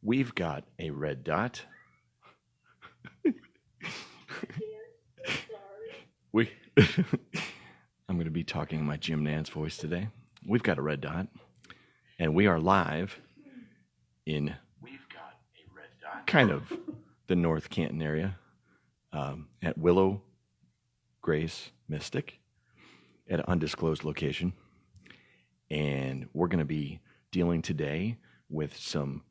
We've got a red dot. we I'm going to be talking in my Jim Nance voice today. We've got a red dot, and we are live in kind of the North Canton area at Willow Grace Mystic at an undisclosed location. And we're going to be dealing today with some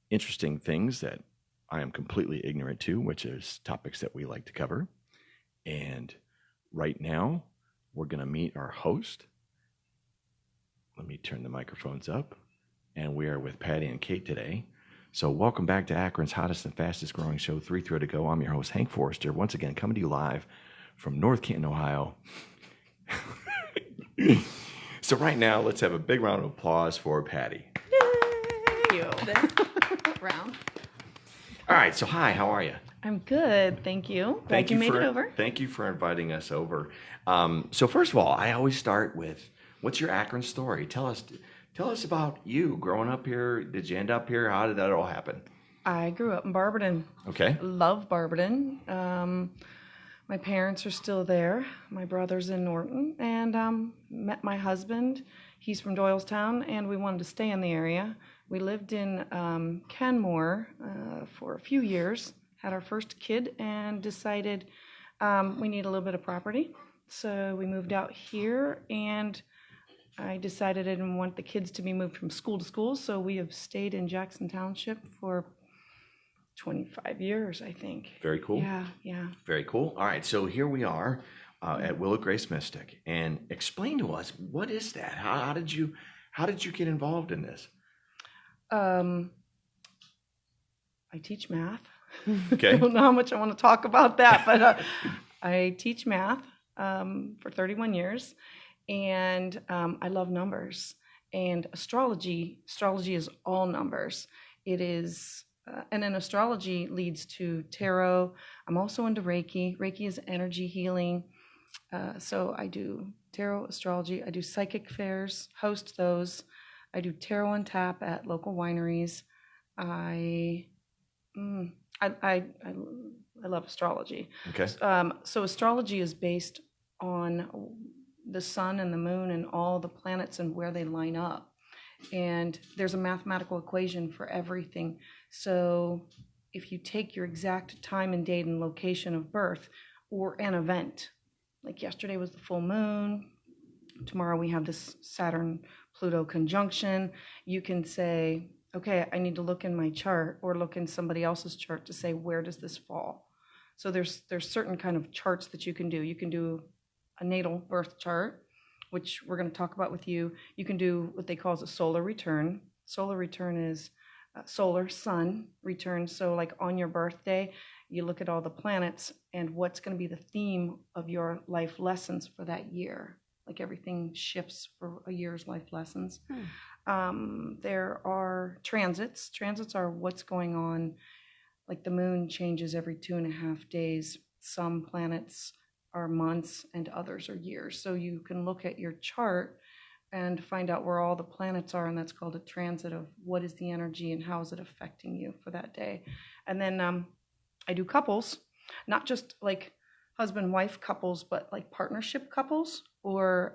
interesting things that I am completely ignorant to, which is topics that we like to cover. And right now, we're going to meet our host. Let me turn the microphones up. And we are with Patty and Kate today. So welcome back to Akron's hottest and fastest growing show, 3 Throw to Go. I'm your host, Hank Forrester, once again coming to you live from North Canton, Ohio. So right now, let's have a big round of applause for Patty. Thank you. This round. All right, so hi, how are you? I'm good, thank you. Glad you made it over. Thank you for inviting us over. So first of all, I always start with, what's your Akron story? Tell us about you growing up here. Did you end up here? How did that all happen? I grew up in Barberton. Okay. Love Barberton. My parents are still there. My brother's in Norton, and met my husband. He's from Doylestown, and we wanted to stay in the area. We lived in Kenmore for a few years, had our first kid, and decided we need a little bit of property. So we moved out here, and I decided I didn't want the kids to be moved from school to school, so we have stayed in Jackson Township for 25 years, I think. Very cool. Yeah. Very cool. All right, so here we are at Willow Grace Mystic, and explain to us, what is that? How did you get involved in this? I teach math. Okay. I don't know how much I want to talk about that, but I teach math for 31 years, and I love numbers. And astrology is all numbers. It is, and then astrology leads to tarot. I'm also into Reiki. Reiki is energy healing. So I do tarot, astrology. I do psychic fairs, host those. I do tarot on tap at local wineries. I love astrology. Okay. So astrology is based on the sun and the moon and all the planets and where they line up. And there's a mathematical equation for everything. So if you take your exact time and date and location of birth or an event, like yesterday was the full moon, tomorrow we have this Saturn-Pluto conjunction, you can say, okay, I need to look in my chart or look in somebody else's chart to say, where does this fall? So there's certain kind of charts that you can do. You can do a natal birth chart, which we're going to talk about with you. You can do what they call a solar return. Solar return is solar sun return. So like on your birthday, you look at all the planets and what's going to be the theme of your life lessons for that year. Like everything shifts for a year's life lessons. There are transits. Transits are what's going on. Like the moon changes every 2.5 days. Some planets are months and others are years. So you can look at your chart and find out where all the planets are, and that's called a transit of what is the energy and how is it affecting you for that day. And then I do couples, not just like husband-wife couples, but like partnership couples or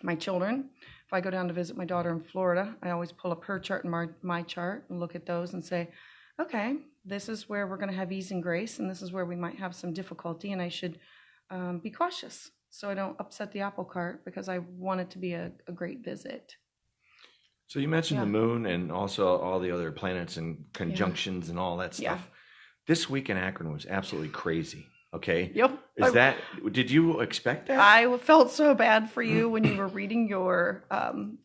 my children. If I go down to visit my daughter in Florida, I always pull up her chart and my chart and look at those and say, okay, this is where we're going to have ease and grace, and this is where we might have some difficulty, and I should be cautious so I don't upset the apple cart because I want it to be a great visit. So you mentioned the moon and also all the other planets and conjunctions and all that stuff. Yeah. This week in Akron was absolutely crazy. Okay. Yep. Did you expect that? I felt so bad for you when you were reading your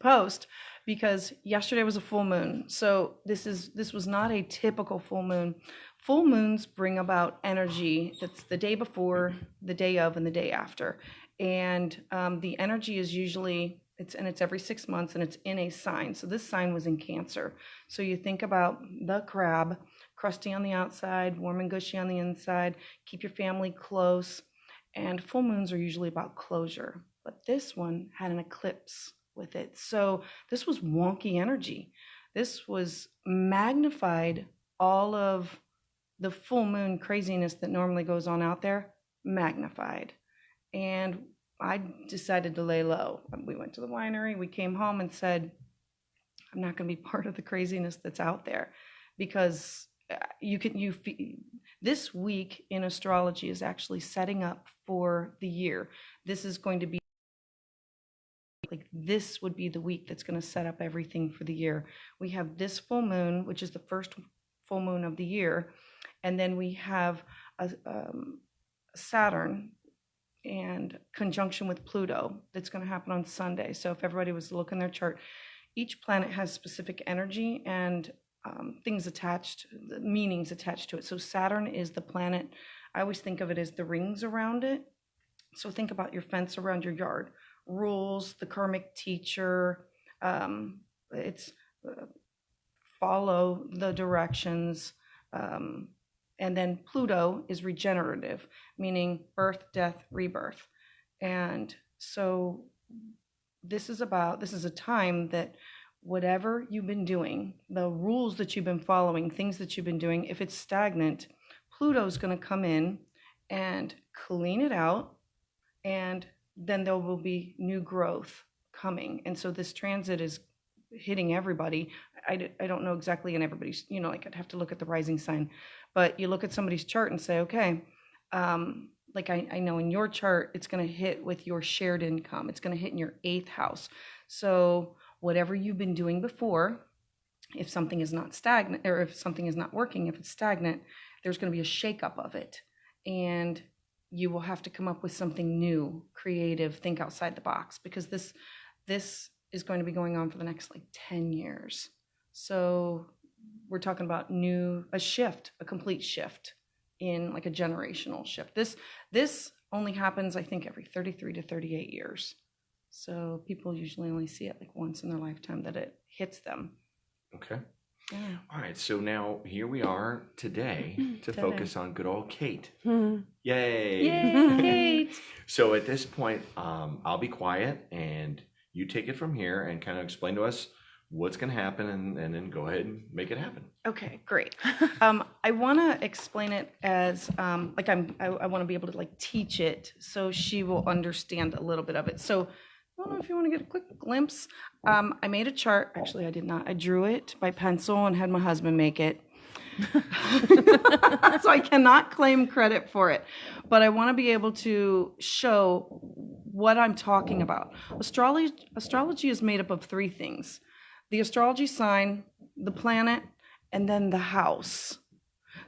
post because yesterday was a full moon. So this was not a typical full moon. Full moons bring about energy that's the day before, the day of, and the day after. And the energy is usually, it's every 6 months and it's in a sign. So this sign was in Cancer. So you think about the crab, crusty on the outside, warm and gushy on the inside, keep your family close. And full moons are usually about closure. But this one had an eclipse with it. So this was wonky energy. This was magnified, all of the full moon craziness that normally goes on out there, magnified. And I decided to lay low. We went to the winery, we came home and said, I'm not going to be part of the craziness that's out there, because this week in astrology is actually setting up for the year. This is going to be like, this would be the week that's going to set up everything for the year. We have this full moon, which is the first full moon of the year, and then we have a Saturn and conjunction with Pluto that's going to happen on Sunday. So if everybody was to look in their chart, each planet has specific energy and things attached, meanings attached to it. So Saturn is the planet. I always think of it as the rings around it. So think about your fence around your yard. Rules, the karmic teacher, it's follow the directions. And then Pluto is regenerative, meaning birth, death, rebirth. And so this is a time that whatever you've been doing, the rules that you've been following, things that you've been doing, if it's stagnant, Pluto's going to come in and clean it out, and then there will be new growth coming. And so this transit is hitting everybody. I don't know exactly in everybody's, like I'd have to look at the rising sign, but you look at somebody's chart and say, okay, like I know in your chart, it's going to hit with your shared income. It's going to hit in your 8th house. So whatever you've been doing before, if something is not stagnant, or if something is not working, if it's stagnant, there's going to be a shakeup of it. And you will have to come up with something new, creative, think outside the box, because this is going to be going on for the next 10 years. So we're talking about a complete shift in a generational shift. This only happens, I think, every 33 to 38 years. So people usually only see it once in their lifetime that it hits them. Okay. Yeah. All right. So now here we are today to focus on good old Kate. Hmm. Yay. Yay, Kate. So at this point, I'll be quiet and you take it from here and kind of explain to us what's going to happen, and then go ahead and make it happen. Okay, great. I want to explain it as I want to be able to teach it so she will understand a little bit of it. So I don't know if you want to get a quick glimpse. I made a chart. Actually, I did not. I drew it by pencil and had my husband make it. So I cannot claim credit for it, but I want to be able to show what I'm talking about. Astrology is made up of 3 things: the astrology sign, the planet, and then the house.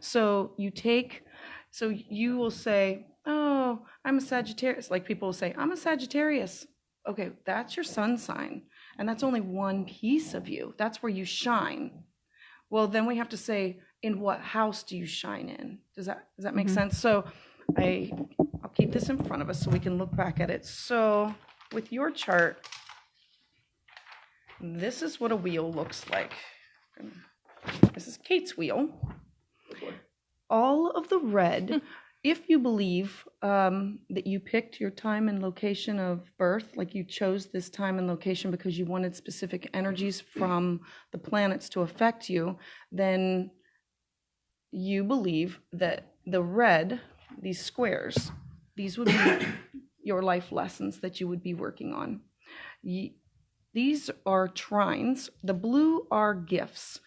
So you will say, oh, I'm a Sagittarius. People will say, I'm a Sagittarius. Okay, that's your sun sign, and that's only one piece of you. That's where you shine. Well, then we have to say, in what house do you shine in? Does that make sense? So I'll keep this in front of us so we can look back at it. So with your chart, this is what a wheel looks like. This is Kate's wheel. All of the red, if you believe that you picked your time and location of birth, you chose this time and location because you wanted specific energies from the planets to affect you, then you believe that the red, these squares, these would be your life lessons that you would be working on. These are trines. The blue are gifts.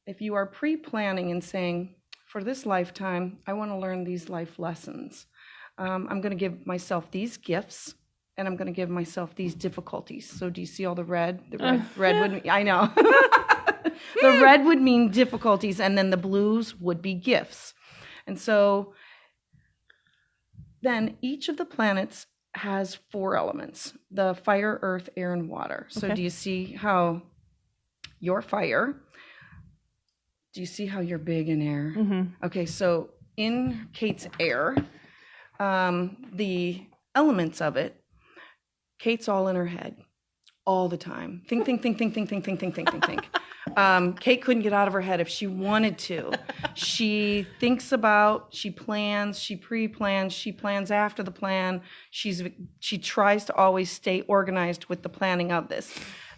If you are pre-planning and saying, for this lifetime, I want to learn these life lessons. I'm going to give myself these gifts, and I'm going to give myself these difficulties. So do you see all the red? The red would, I know. The red would mean difficulties, and then the blues would be gifts. And so then each of the planets has 4 elements: the fire, earth, air, and water. So do you see how you're fire? Do you see how you're big in air? Mm-hmm. Okay, so in Kate's air, the elements of it, Kate's all in her head all the time. Think. Kate couldn't get out of her head if she wanted to. She thinks about, she plans, she pre-plans, she plans after the plan. She tries to always stay organized with the planning of this.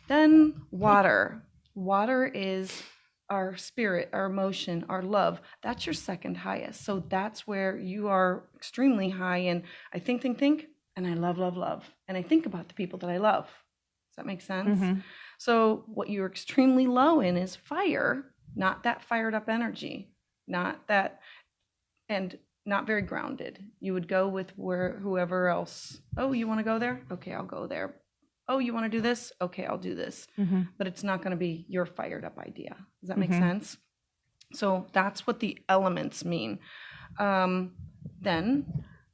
Then water. Water is our spirit, our emotion, our love. That's your second highest. So that's where you are extremely high in I think, and I love, love, love. And I think about the people that I love. Does that make sense? Mm-hmm. So what you're extremely low in is fire, not that fired up energy, not that, and not very grounded. You would go with whoever else. Oh, you want to go there? Okay, I'll go there. Oh, you want to do this? Okay, I'll do this. Mm-hmm. But it's not going to be your fired up idea. Does that make Mhm. sense? So that's what the elements mean. Then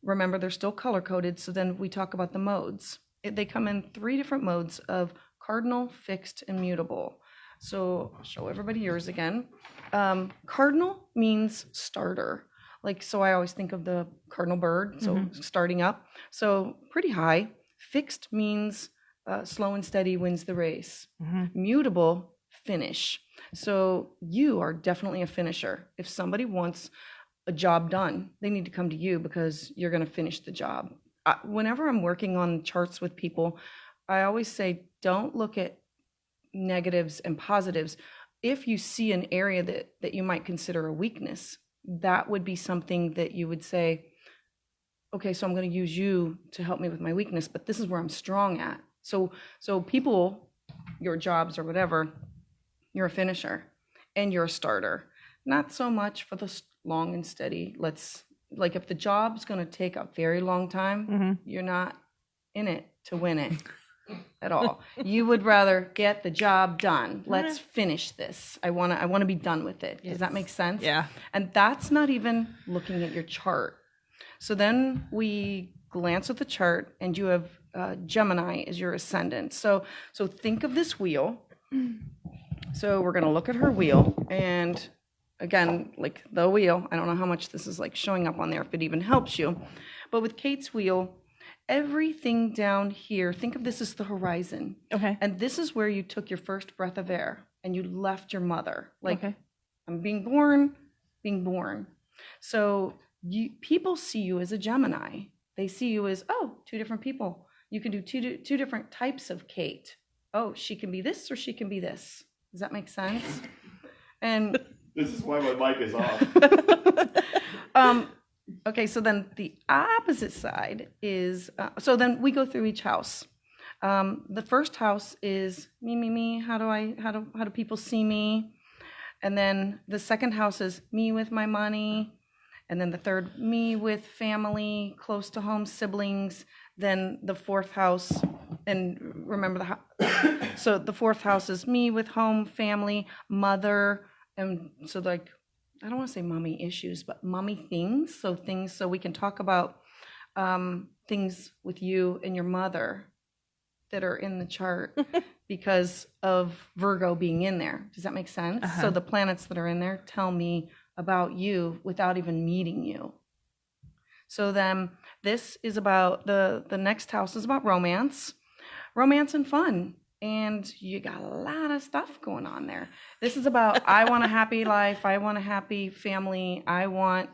remember, they're still color coded. So then we talk about the modes. They come in 3 different modes of cardinal, fixed, and mutable. So I'll show everybody yours again. Cardinal means starter. Like, so I always think of the cardinal bird, so starting up. So pretty high. Fixed means slow and steady wins the race. Mutable, finish. So you are definitely a finisher. If somebody wants a job done, they need to come to you because you're going to finish the job. Whenever I'm working on charts with people, I always say, don't look at negatives and positives. If you see an area that you might consider a weakness, that would be something that you would say, okay, so I'm going to use you to help me with my weakness, but this is where I'm strong at. So people, your jobs or whatever, you're a finisher and you're a starter. Not so much for the long and steady. Like if the job's going to take a very long time, you're not in it to win it at all. You would rather get the job done. Let's finish this. I want to be done with it. Does that make sense? Yeah. And that's not even looking at your chart. So then we glance at the chart and you have Gemini as your ascendant. So think of this wheel. So we're going to look at her wheel, and again, like the wheel, I don't know how much this is like showing up on there, if it even helps you, but with Kate's wheel, everything down here, think of this as the horizon. Okay. And this is where you took your first breath of air and you left your mother. Like, Okay. I'm being born. So people see you as a Gemini. They see you as, 2 different people. You can do two different types of Kate. Oh, she can be this or she can be this. Does that make sense? And This is why my mic is off. okay, so then the opposite side is, so then we go through each house. The first house is me. How do people see me? And then the second house is me with my money. And then the third, me with family, close to home, siblings. Then the fourth house, and remember so the fourth house is me with home, family, mother. And so like, I don't want to say mommy issues, but mommy things. So we can talk about things with you and your mother that are in the chart because of Virgo being in there. Does that make sense? So the planets that are in there tell me about you without even meeting you. So then this is about the next house is about romance and fun. And you got a lot of stuff going on there. This is about, I want a happy life. I want a happy family. I want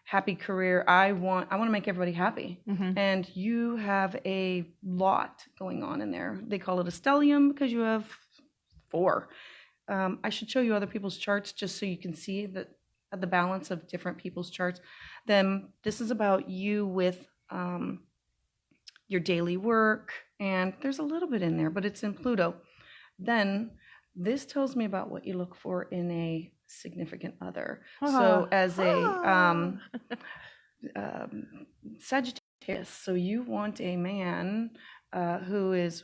happy career. I want to make everybody happy. And you have a lot going on in there. They call it a stellium because you have 4. I should show you other people's charts just so you can see the balance of different people's charts. Then this is about you with your daily work, and there's a little bit in there, but it's in Pluto. Then this tells me about what you look for in a significant other. So as a Sagittarius, so you want a man who is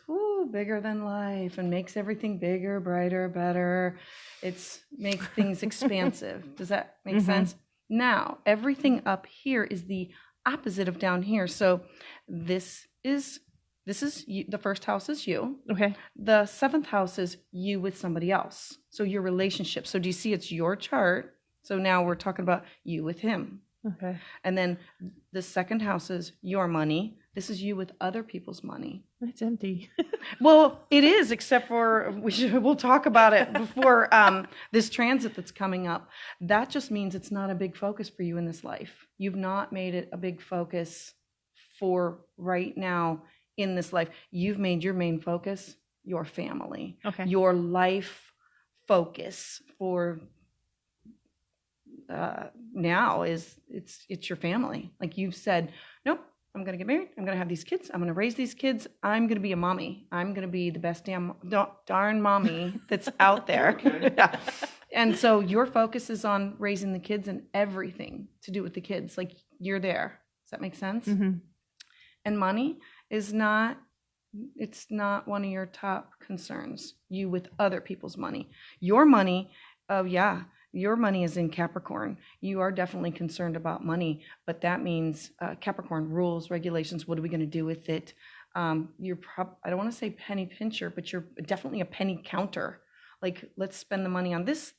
bigger than life and makes everything bigger, brighter, better. Makes things expansive. Does that make sense? Now, everything up here is the opposite of down here. So this is you, the first house is you. Okay. The 7th house is you with somebody else. So your relationship. So do you see it's your chart? So now we're talking about you with him. Okay. And then the 2nd house is your money. This is you with other people's money. It's empty. Well, it is, except for we'll talk about it before this transit that's coming up. That just means it's not a big focus for you in this life. You've not made it a big focus for right now in this life. You've made your main focus your family. Okay. Your life focus for now is it's your family. Like you've said, nope, I'm going to get married. I'm going to have these kids. I'm going to raise these kids. I'm going to be a mommy. I'm going to be the best darn mommy that's out there. Yeah. And so your focus is on raising the kids and everything to do with the kids. Like you're there. Does that make sense? Mm-hmm. And money is not, it's not one of your top concerns. You with other people's money. Your money, oh yeah, your money is in Capricorn. You are definitely concerned about money, but that means Capricorn rules, regulations. What are we going to do with it? I don't want to say penny pincher, but you're definitely a penny counter. Like, let's spend the money on this.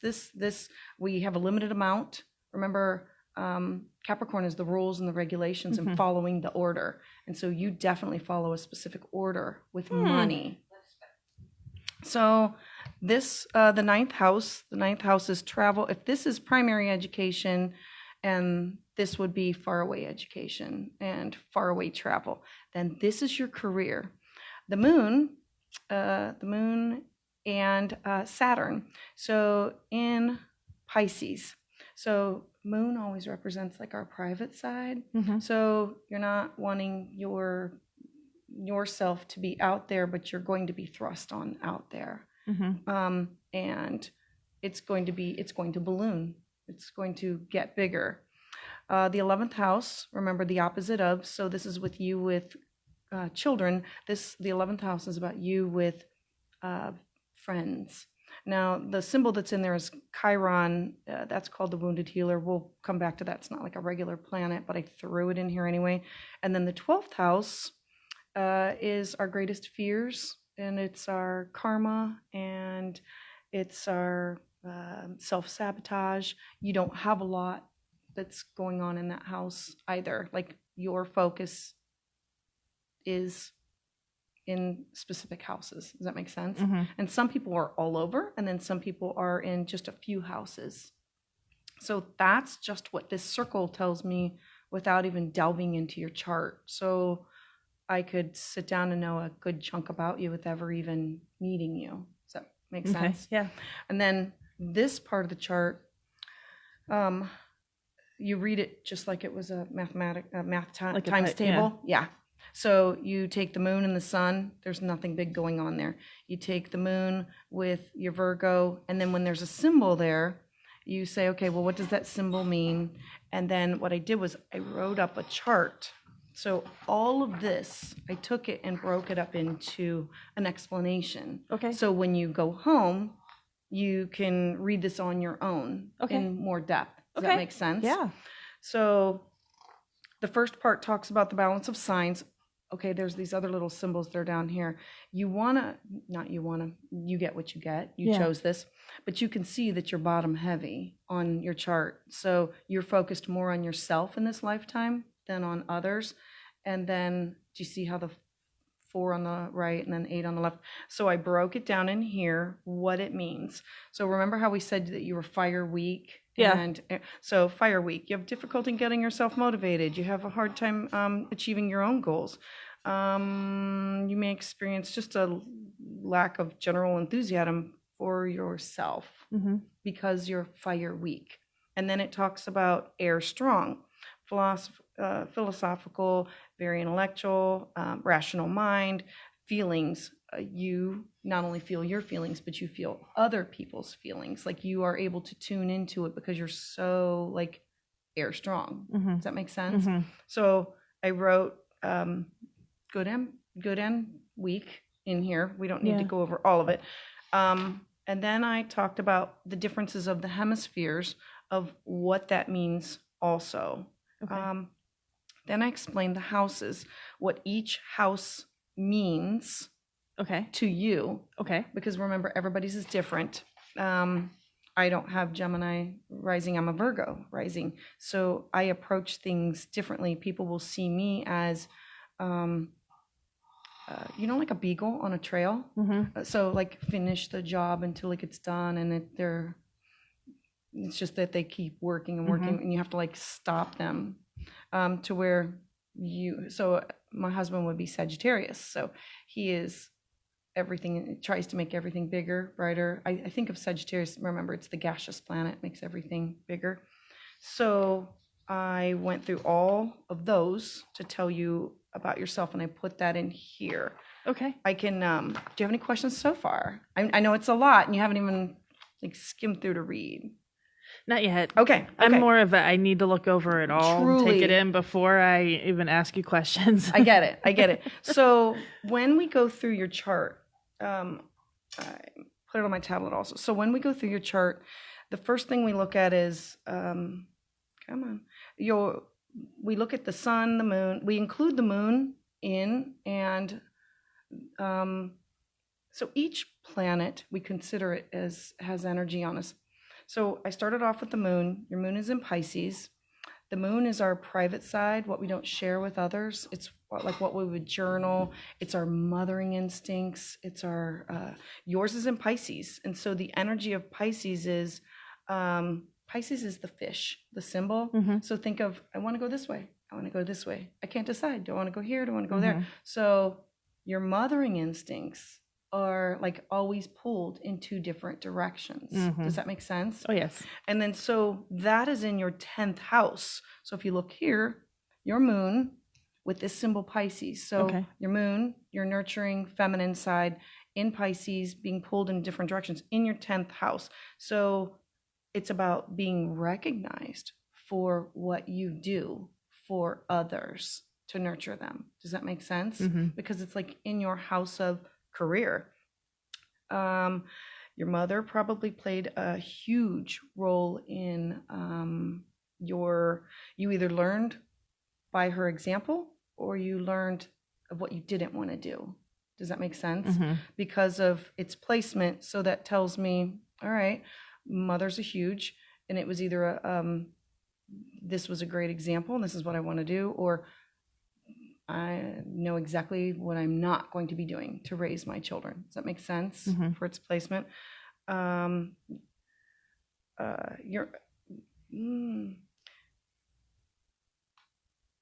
We have a limited amount. Remember, Capricorn is the rules and the regulations and following the order. And so you definitely follow a specific order with money. So this, the ninth house is travel. If this is primary education, and this would be faraway education and faraway travel, then this is your career. The moon and Saturn. So in Pisces. So moon always represents like our private side. So you're not wanting yourself to be out there, but you're going to be thrust on out there. And it's going to balloon. It's going to get bigger. The 11th house, remember the opposite of, so this is with you with children. The 11th house is about you with friends. Now, the symbol that's in there is Chiron. That's called the wounded healer. We'll come back to that. It's not like a regular planet, but I threw it in here anyway. And then the 12th house is our greatest fears, and it's our karma, and it's our self-sabotage. You don't have a lot that's going on in that house either. Like your focus is in specific houses. Does that make sense? And some people are all over, and then some people are in just a few houses. So that's just what this circle tells me without even delving into your chart. So I could sit down and know a good chunk about you without ever even meeting you. Does that make sense? Yeah. And then this part of the chart, you read it just like it was a math times table. Yeah. So you take the moon and the sun, there's nothing big going on there. You take the moon with your Virgo, and then when there's a symbol there, you say, okay, well, what does that symbol mean? And then what I did was I wrote up a chart. So all of this, I took it and broke it up into an explanation. Okay. So when you go home, you can read this on your own in more depth. Does that make sense? Yeah. So the first part talks about the balance of signs. Okay, there's these other little symbols that are down here. You get what you get. You chose this. But you can see that you're bottom heavy on your chart. So you're focused more on yourself in this lifetime than on others. And then, do you see how the 4 on the right and then 8 on the left? So I broke it down in here, what it means. So remember how we said that you were fire weak? Yeah. And so fire weak, you have difficulty in getting yourself motivated. You have a hard time achieving your own goals. You may experience just a lack of general enthusiasm for yourself because you're fire weak. And then it talks about air strong, philosophical, very intellectual, rational mind, feelings. You not only feel your feelings, but you feel other people's feelings. Like you are able to tune into it because you're so like air strong. Does that make sense? So I wrote good and weak in here. We don't need to go over all of it. And then I talked about the differences of the hemispheres of what that means also. Okay. Then I explained the houses, what each house means to you. Okay. Because remember, everybody's is different. I don't have Gemini rising. I'm a Virgo rising. So I approach things differently. People will see me as, like a beagle on a trail. So like finish the job until it gets done, and it's just that they keep working and working, and you have to like stop them to where so my husband would be Sagittarius. So he is everything, it tries to make everything bigger, brighter. I think of Sagittarius, remember, it's the gaseous planet, makes everything bigger. So I went through all of those to tell you about yourself, and I put that in here. Okay. I can, do you have any questions so far? I know it's a lot, and you haven't even like skimmed through to read. Not yet. Okay. I'm more of a, I need to look over it all and take it Truly. in before I even ask you questions. I get it. So when we go through your chart, I put it on my tablet also. So when we go through your chart, the first thing we look at is, we look at the sun, the moon. We include the moon in, and so each planet, we consider it as has energy on us. So I started off with the moon. Your moon is in Pisces. The moon is our private side, what we don't share with others. It's like what we would journal. It's our mothering instincts. It's our, yours is in Pisces. And so the energy of Pisces is the fish, the symbol. So think of, I want to go this way. I want to go this way. I can't decide. Do I want to go here? Do I want to go there? So your mothering instincts are like always pulled in two different directions. Does that make sense? Oh, yes. And then so that is in your 10th house. So if you look here, your moon with this symbol Pisces. So your moon, your nurturing feminine side in Pisces being pulled in different directions in your 10th house. So it's about being recognized for what you do for others to nurture them. Does that make sense? Because it's like in your house of career. Your mother probably played a huge role in you either learned by her example or you learned of what you didn't want to do. Does that make sense? Because of its placement. So that tells me, all right, mothers are huge, and it was either this was a great example and this is what I want to do, or I know exactly what I'm not going to be doing to raise my children. Does that make sense for its placement? I'm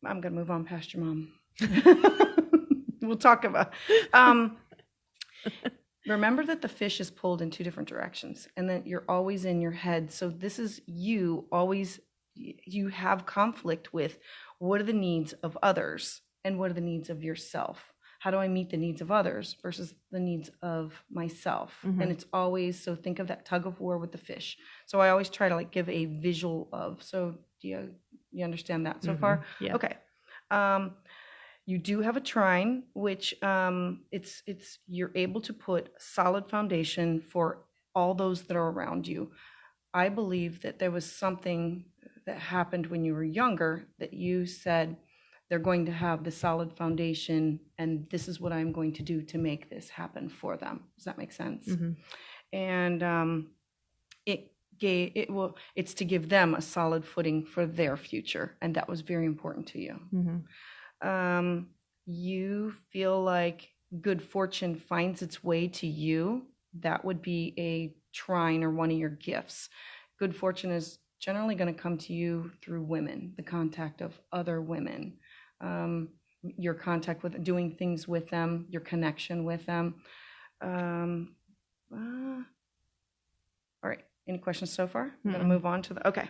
going to move on past your mom. We'll talk about. Remember that the fish is pulled in two different directions, and that you're always in your head. So this is you always. You have conflict with what are the needs of others and what are the needs of yourself. How do I meet the needs of others versus the needs of myself? And it's always, so think of that tug of war with the fish. So I always try to like give a visual of. So do you understand that so far? Yeah. Okay. You do have a trine, which it's you're able to put solid foundation for all those that are around you. I believe that there was something that happened when you were younger that you said they're going to have the solid foundation, and this is what I'm going to do to make this happen for them. Does that make sense? And it's to give them a solid footing for their future, and that was very important to you. You feel like good fortune finds its way to you. That would be a trine or one of your gifts. Good fortune is generally going to come to you through women, the contact of other women, your contact with doing things with them, your connection with them. All right. Any questions so far? I'm going to move on to the, okay.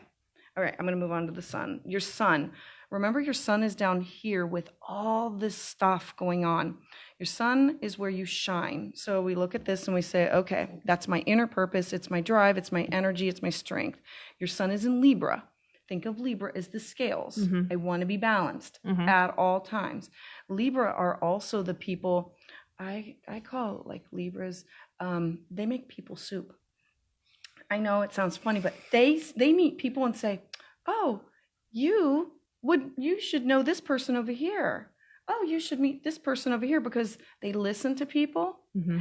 All right. I'm going to move on to the sun. Your sun. Remember, your sun is down here with all this stuff going on. Your sun is where you shine. So we look at this and we say, okay, that's my inner purpose. It's my drive. It's my energy. It's my strength. Your sun is in Libra. Think of Libra as the scales. I want to be balanced at all times. Libra are also the people, I call like Libras, they make people soup. I know it sounds funny, but they meet people and say, oh, you should know this person over here. Oh, you should meet this person over here, because they listen to people.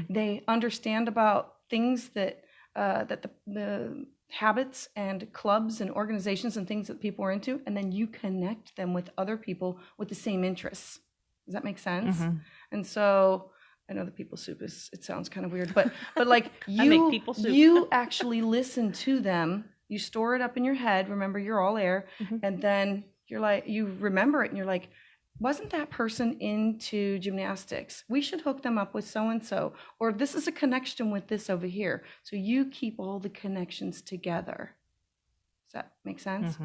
They understand about things that the habits and clubs and organizations and things that people are into, and then you connect them with other people with the same interests. Does that make sense? And so I know the people soup it sounds kind of weird, but like I make people soup. You actually listen to them. You store it up in your head. Remember, you're all air, and then you're like, you remember it, and you're like, wasn't that person into gymnastics? We should hook them up with so-and-so. Or this is a connection with this over here. So you keep all the connections together. Does that make sense?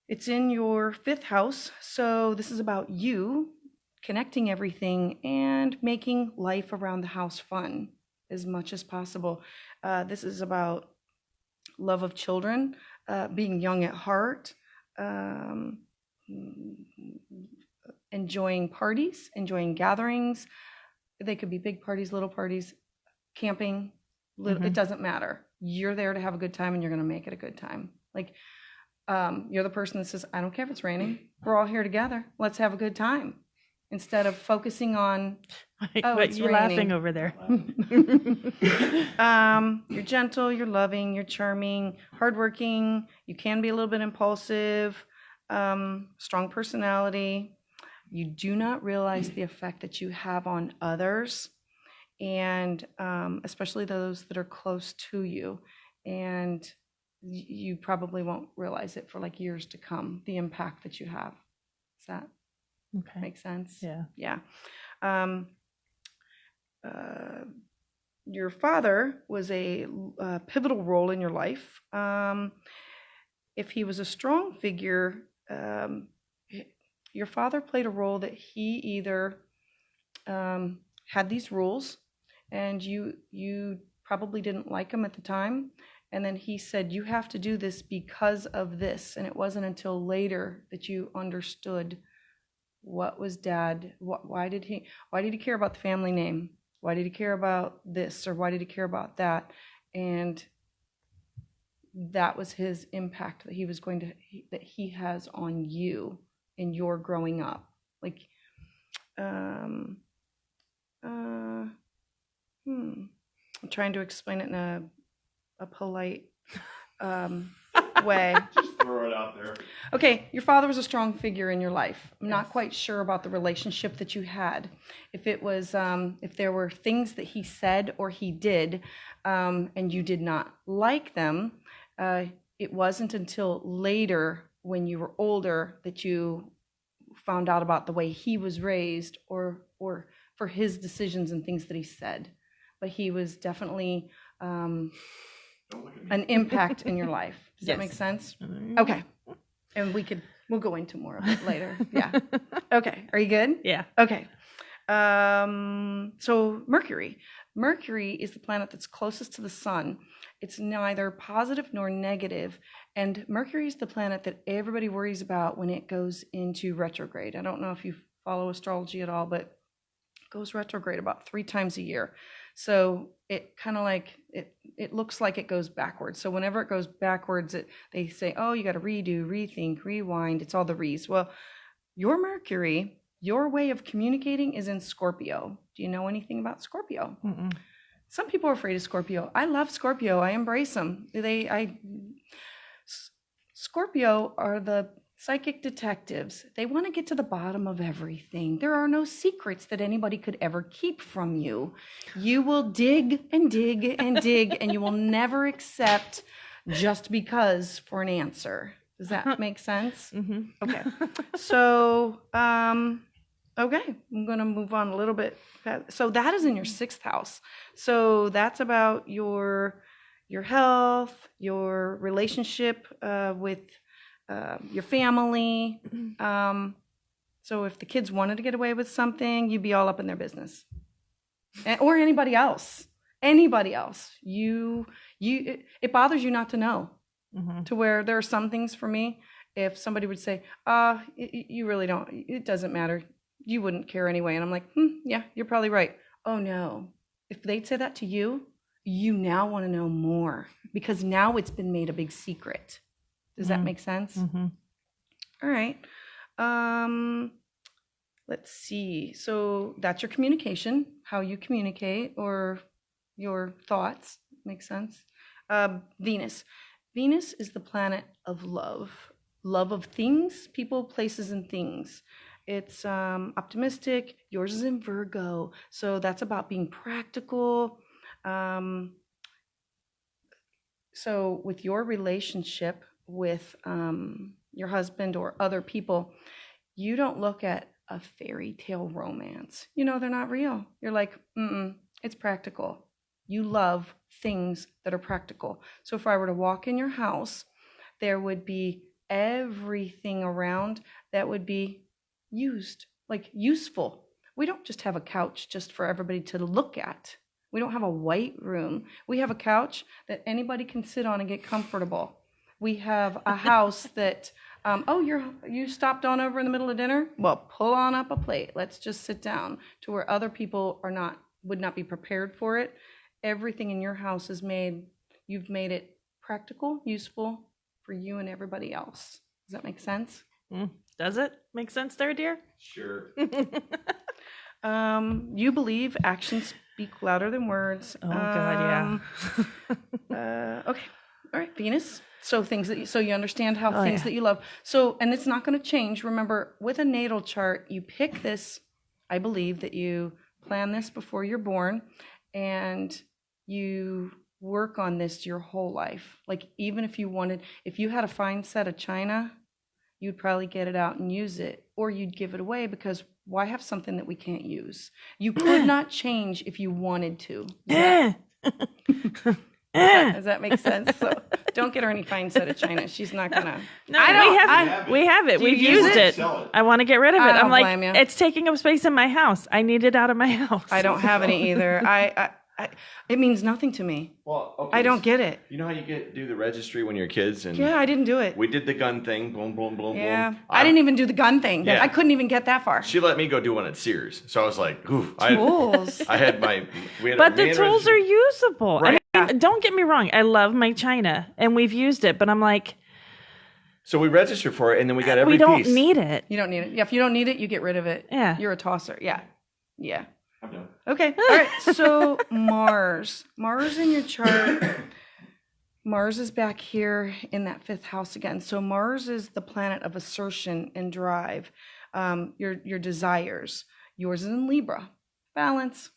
It's in your 5th house. So this is about you connecting everything and making life around the house fun as much as possible. This is about love of children, being young at heart, enjoying parties, enjoying gatherings. They could be big parties, little parties, camping. It doesn't matter. You're there to have a good time, and you're going to make it a good time. Like, you're the person that says, I don't care if it's raining. We're all here together. Let's have a good time. Instead of focusing on, oh, it's you're raining. laughing over there. You're gentle, you're loving, you're charming, hardworking. You can be a little bit impulsive, strong personality. You do not realize the effect that you have on others, and especially those that are close to you. And you probably won't realize it for like years to come, the impact that you have. Does that make sense? Yeah. Yeah. Your father was a pivotal role in your life. If he was a strong figure, your father played a role that he either had these rules, and you probably didn't like them at the time, and then he said, you have to do this because of this. And it wasn't until later that you understood what was dad, why did he care about the family name? Why did he care about this, or why did he care about that? And that was his impact that that he has on you in your growing up. Like, I'm trying to explain it in a polite way. Just throw it out there. Okay, your father was a strong figure in your life. I'm not quite sure about the relationship that you had. If it was, if there were things that he said or he did, and you did not like them, it wasn't until later when you were older that you found out about the way he was raised, or for his decisions and things that he said. But he was definitely an impact in your life. Does that make sense? Okay. And we'll go into more of it later. Yeah. Okay. Are you good? Yeah. Okay. So Mercury. Mercury is the planet that's closest to the sun. It's neither positive nor negative. And Mercury is the planet that everybody worries about when it goes into retrograde. I don't know if you follow astrology at all, but it goes retrograde about 3 times a year. So it kind of like, it looks like it goes backwards. So whenever it goes backwards, they say, oh, you got to redo, rethink, rewind. It's all the re's. Well, your Mercury, your way of communicating is in Scorpio. Do you know anything about Scorpio? Mm-mm. Some people are afraid of Scorpio. I love Scorpio. I embrace them. Scorpio are the psychic detectives. They want to get to the bottom of everything. There are no secrets that anybody could ever keep from you. You will dig and dig and dig, and you will never accept just because for an answer. Does that make sense? Mm-hmm. Okay. So, okay, I'm going to move on a little bit. So that is in your 6th house. So that's about your health, your relationship with your family. So if the kids wanted to get away with something, you'd be all up in their business, or anybody else. It bothers you not to know. Mm-hmm. To where there are some things for me, if somebody would say, you really don't, it doesn't matter, you wouldn't care anyway. And I'm like, yeah, you're probably right. Oh no. If they'd say that to you, you now want to know more, because now it's been made a big secret. Does that make sense? Mm-hmm. All right. Let's see. So that's your communication, how you communicate, or your thoughts. Makes sense? Venus. Venus is the planet of love. Love of things, people, places, and things. It's optimistic. Yours is in Virgo. So that's about being practical. So with your relationship with your husband or other people, you don't look at a fairy tale romance. You know, they're not real. You're like, it's practical. You love things that are practical. So if I were to walk in your house, there would be everything around that would be used, like useful. We don't just have a couch just for everybody to look at. We don't have a white room. We have a couch that anybody can sit on and get comfortable. We have a house that, you stopped on over in the middle of dinner? Well, pull on up a plate. Let's just sit down, to where other people would not be prepared for it. Everything in your house you've made it practical, useful for you and everybody else. Does that make sense? Does it make sense there, dear? Sure. You believe actions speak louder than words. Oh God, yeah. Okay. All right, Venus. So you understand how things yeah. that you love. So, and it's not going to change. Remember, with a natal chart, you pick this. I believe that you plan this before you're born, and you work on this your whole life. Like, even if you had a fine set of china, you'd probably get it out and use it, or you'd give it away, because why have something that we can't use? You could not change if you wanted to. Does that make sense? So don't get her any fine set of china. She's not gonna. No, we have it. We've use used it? it. I want to get rid of it. I don't I'm like, blame you. it's taking up space in my house. I need it out of my house. I don't have any either. It means nothing to me. Well, okay. I don't get it. You know how you do the registry when you're kids? And Yeah, I didn't do it. we did the gun thing. Boom, boom, boom, Yeah, boom. I didn't even do the gun thing. Yeah. I couldn't even get that far. She let me go do one at Sears. So I was like, ooh. Tools. I had my... But the tools are usable. Right. I mean, don't get me wrong. I love my china, and we've used it. But I'm like, So we registered for it, and then we got every we don't piece. need it. You don't need it. Yeah, if you don't need it, you get rid of it. Yeah. You're a tosser. Yeah. Yeah. I'm done. Okay. All right. So Mars in your chart. Mars is back here in that 5th house again. So Mars is the planet of assertion and drive. Your desires. Yours is in Libra. Balance.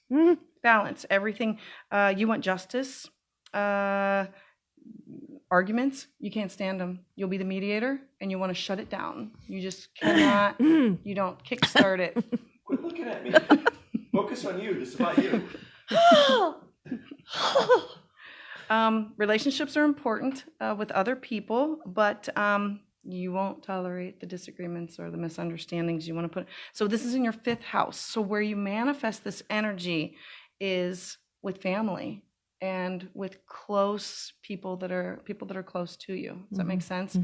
Balance. Everything. You want justice. Arguments. You can't stand them. You'll be the mediator, and you want to shut it down. You just cannot. You don't kickstart it. Quit looking at me. Focus on you. This is about you. Relationships are important with other people, but you won't tolerate the disagreements or the misunderstandings. You want to put. So this is in your 5th house. So where you manifest this energy is with family and with close people that are close to you. Does that make sense?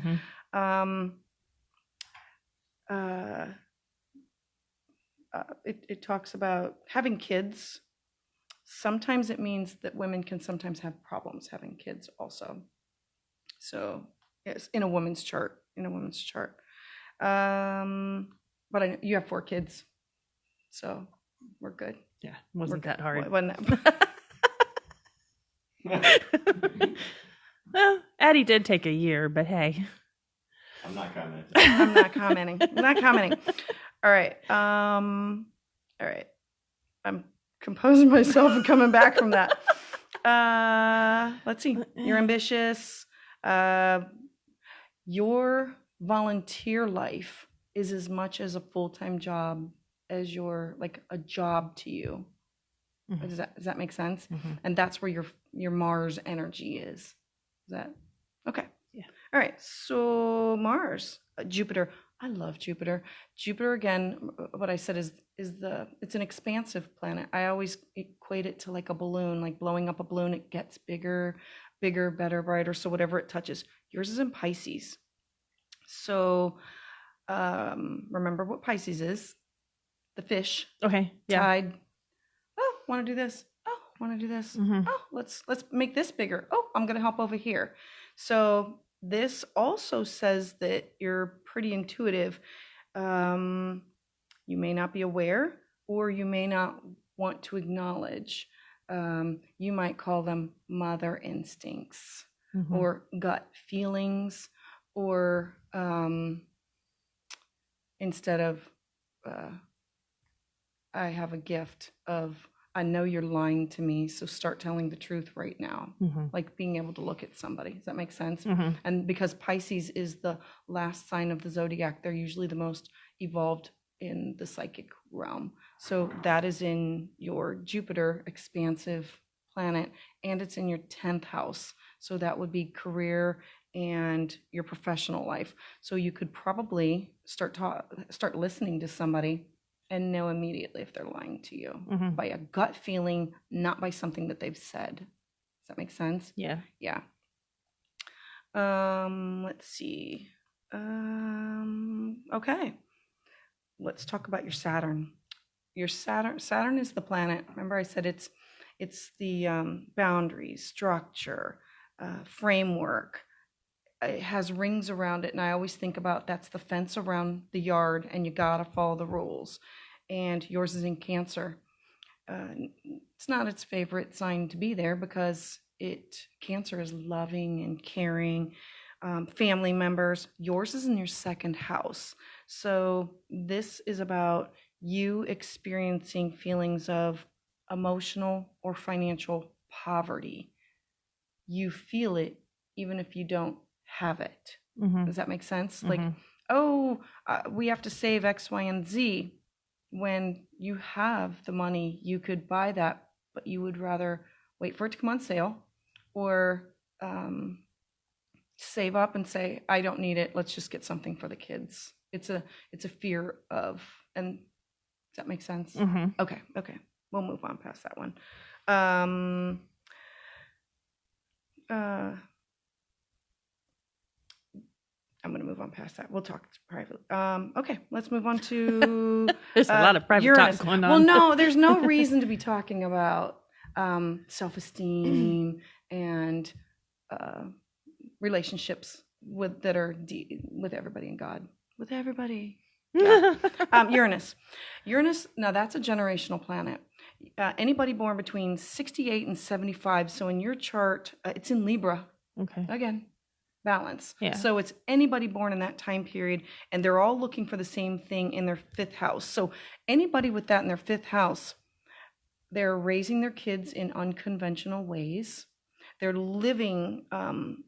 It talks about having kids. Sometimes it means that women can sometimes have problems having kids also. So it's in a woman's chart. But I know you have 4 kids, so we're good. Yeah, wasn't that hard. Wasn't that? Well, Addie did take a year, but hey. I'm not commenting. I'm not commenting. All right. All right. I'm composing myself and coming back from that. Let's see. You're ambitious. Your volunteer life is as much as a full-time job as like a job to you. Does that make sense? And that's where your Mars energy is. Is that okay? Yeah. All right. So Mars, Jupiter. I love Jupiter. Jupiter, again, what I said is it's an expansive planet. I always equate it to like a balloon, like blowing up a balloon. It gets bigger, better, brighter. So whatever it touches. Yours is in Pisces. So remember what Pisces is. The fish. Okay. Yeah. Tide. Oh, want to do this. Oh, want to do this. Oh, let's make this bigger. Oh, I'm going to help over here. So this also says that you're pretty intuitive. You may not be aware, or you may not want to acknowledge. You might call them mother instincts or gut feelings, or instead of I have a gift of I know you're lying to me, so start telling the truth right now. Like being able to look at somebody. Does that make sense? And because Pisces is the last sign of the zodiac, they're usually the most evolved in the psychic realm. So that is in your Jupiter expansive planet, and it's in your 10th house. So that would be career and your professional life. So you could probably start listening to somebody and know immediately if they're lying to you by a gut feeling, not by something that they've said. Does that make sense? Yeah. Yeah. Let's see. Okay. Let's talk about your Saturn. Your Saturn is the planet. Remember I said it's the boundaries, structure, framework. It has rings around it, and I always think about that's the fence around the yard, and you gotta follow the rules. And yours is in Cancer. It's not its favorite sign to be there because Cancer is loving and caring, family members. Yours is in your 2nd house, so this is about you experiencing feelings of emotional or financial poverty. You feel it even if you don't have it. Does that make sense? Like, we have to save X, Y, and Z. When you have the money, you could buy that, but you would rather wait for it to come on sale or save up and say, I don't need it. Let's just get something for the kids. It's a fear of, and does that make sense? Okay. We'll move on past that one. I'm going to move on past that. We'll talk privately. Okay, let's move on to There's a lot of private Uranus. talk going on. Well, no, there's no reason to be talking about self-esteem and relationships that are with everybody and God. With everybody. Yeah. Uranus. Now that's a generational planet. Anybody born between 68 and 75, so in your chart, it's in Libra. Okay. Again, balance. Yeah. So it's anybody born in that time period, and they're all looking for the same thing in their 5th house. So anybody with that in their 5th house, they're raising their kids in unconventional ways. They're living,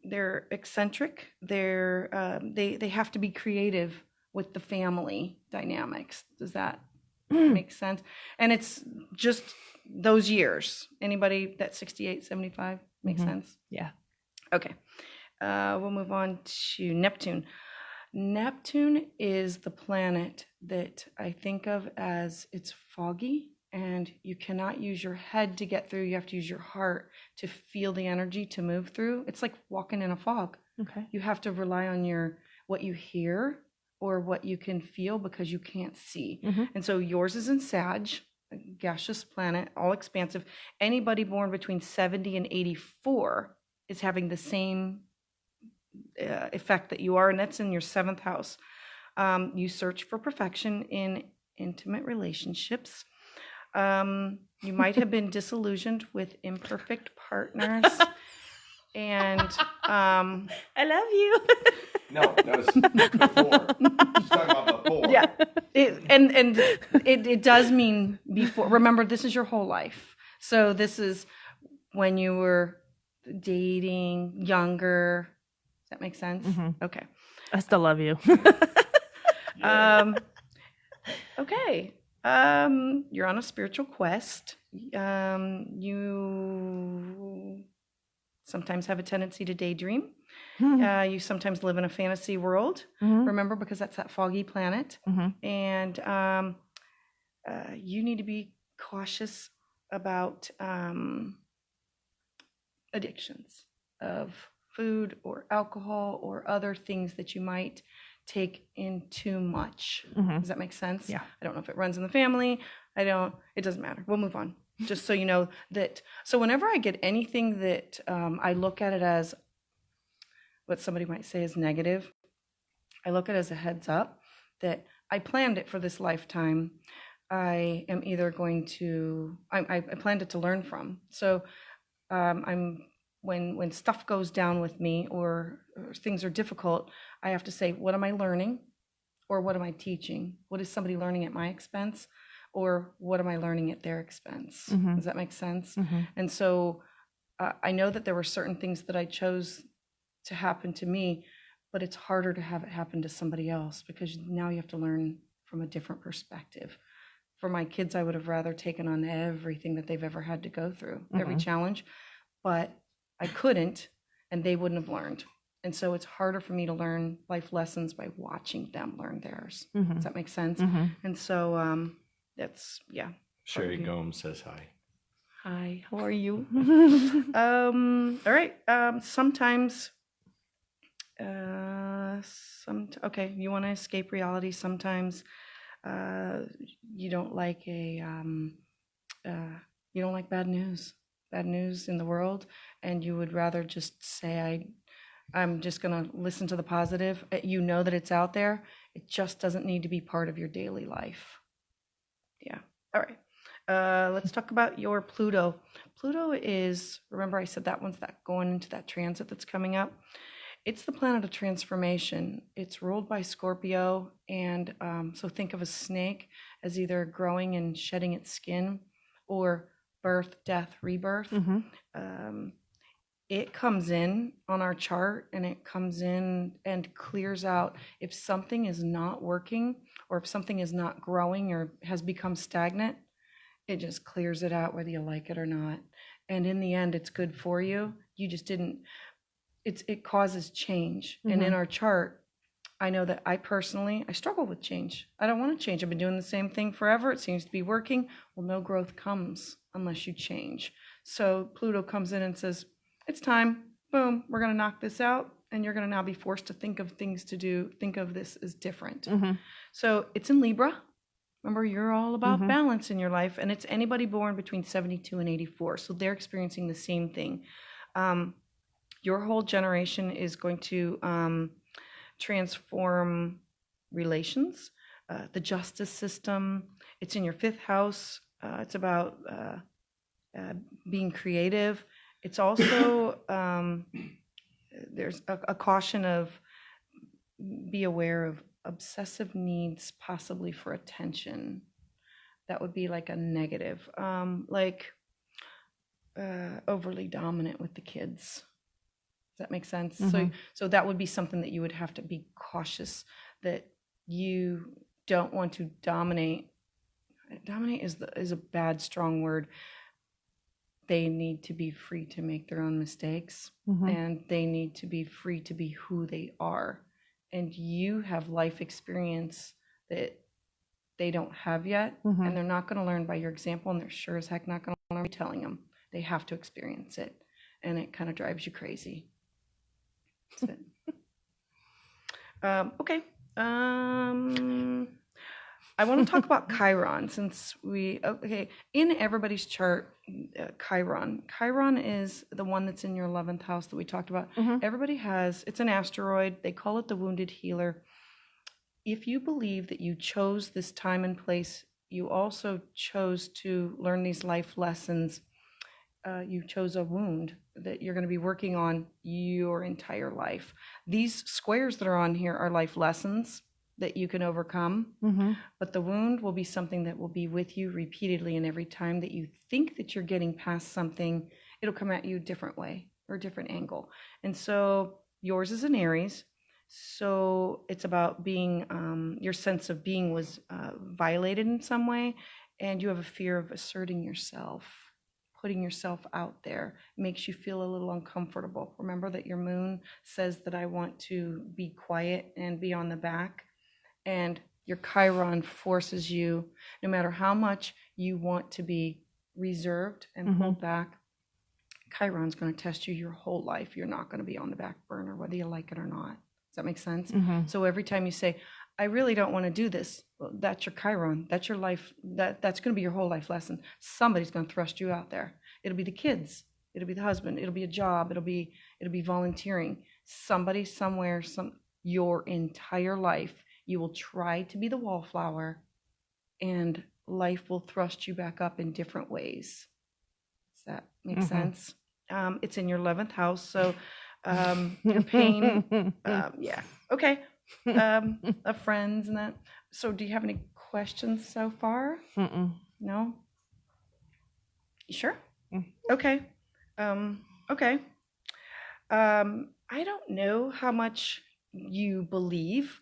they're eccentric. They have to be creative with the family dynamics. Does that make sense? And it's just those years. Anybody that's 68, 75 makes sense? Yeah. Okay. We'll move on to Neptune. Neptune is the planet that I think of as it's foggy, and you cannot use your head to get through. You have to use your heart to feel the energy to move through. It's like walking in a fog. Okay. You have to rely on what you hear or what you can feel because you can't see. And so yours is in Sag, a gaseous planet, all expansive. Anybody born between 70 and 84 is having the same effect that you are, and that's in your 7th house. You search for perfection in intimate relationships. You might have been disillusioned with imperfect partners, and I love you. No, that was before. She's talking about before. yeah, it does mean before. Remember, this is your whole life. So this is when you were dating, younger. Does that make sense? Okay. I still love you. Okay. You're on a spiritual quest. You sometimes have a tendency to daydream. You sometimes live in a fantasy world. Remember, because that's that foggy planet. And you need to be cautious about addictions of food or alcohol or other things that you might take in too much. Does that make sense? Yeah. I don't know if it runs in the family. It doesn't matter. We'll move on. Just so you know that. So whenever I get anything that I look at it as what somebody might say is negative, I look at it as a heads up that I planned it for this lifetime. I am either going to, I planned it to learn from. So when stuff goes down with me or things are difficult, I have to say, what am I learning? Or what am I teaching? What is somebody learning at my expense? or what am I learning at their expense? Mhm. Does that make sense? Mhm. And so I know that there were certain things that I chose to happen to me, but it's harder to have it happen to somebody else because now you have to learn from a different perspective. For my kids, I would have rather taken on everything that they've ever had to go through, every challenge, but I couldn't, and they wouldn't have learned. And so it's harder for me to learn life lessons by watching them learn theirs. Does that make sense? And so that's, yeah. Sherry you. Gomes says hi. Hi, how are you? All right. Sometimes, okay, you want to escape reality. Sometimes you don't like you don't like bad news in the world, and you would rather just say, I'm just going to listen to the positive. You know that it's out there. It just doesn't need to be part of your daily life. Yeah. All right. Let's talk about your Pluto. Pluto is, remember I said that one's that going into that transit that's coming up. It's the planet of transformation. It's ruled by Scorpio. And so think of a snake as either growing and shedding its skin or birth, death, rebirth. It comes in on our chart and it comes in and clears out if something is not working or if something is not growing or has become stagnant. It just clears it out whether you like it or not. And in the end, it's good for you. You just didn't, it causes change. And in our chart, I know that I struggle with change. I don't want to change. I've been doing the same thing forever. It seems to be working. Well, no growth comes unless you change. So Pluto comes in and says, it's time. Boom, we're going to knock this out. And you're going to now be forced to think of things to do. Think of this as different. So it's in Libra. Remember, you're all about balance in your life. And it's anybody born between 72 and 84. So they're experiencing the same thing. Your whole generation is going to transform relations, the justice system. It's in your 5th house. It's about being creative. It's also, there's a caution of be aware of obsessive needs, possibly for attention. That would be like a negative, overly dominant with the kids. Does that make sense? So that would be something that you would have to be cautious that you don't want to dominate. Dominate is a bad, strong word. They need to be free to make their own mistakes, and they need to be free to be who they are. And you have life experience that they don't have yet, and they're not going to learn by your example, and they're sure as heck not going to learn by telling them. They have to experience it, and it kind of drives you crazy. That's it. Okay. I want to talk about Chiron since in everybody's chart, Chiron is the one that's in your 11th house that we talked about. Everybody it's an asteroid. They call it the wounded healer. If you believe that you chose this time and place, you also chose to learn these life lessons. You chose a wound that you're going to be working on your entire life. These squares that are on here are life lessons that you can overcome, but the wound will be something that will be with you repeatedly, and every time that you think that you're getting past something, it'll come at you a different way or a different angle. And so yours is an Aries, so it's about being, your sense of being was violated in some way, and you have a fear of asserting yourself. Putting yourself out there makes you feel a little uncomfortable. Remember that your moon says that I want to be quiet and be on the back. And your Chiron forces you, no matter how much you want to be reserved and pulled back, Chiron's going to test you your whole life. You're not going to be on the back burner, whether you like it or not. Does that make sense? So every time you say, I really don't want to do this, well, that's your Chiron. That's your life. That's going to be your whole life lesson. Somebody's going to thrust you out there. It'll be the kids. It'll be the husband. It'll be a job. It'll be volunteering. Somebody, somewhere, your entire life, you will try to be the wallflower, and life will thrust you back up in different ways. Does that make sense? It's in your 11th house, so your pain, yeah, okay. Of friends and that. So do you have any questions so far? Mm-mm. No? You sure? Mm. Okay. Okay. I don't know how much you believe,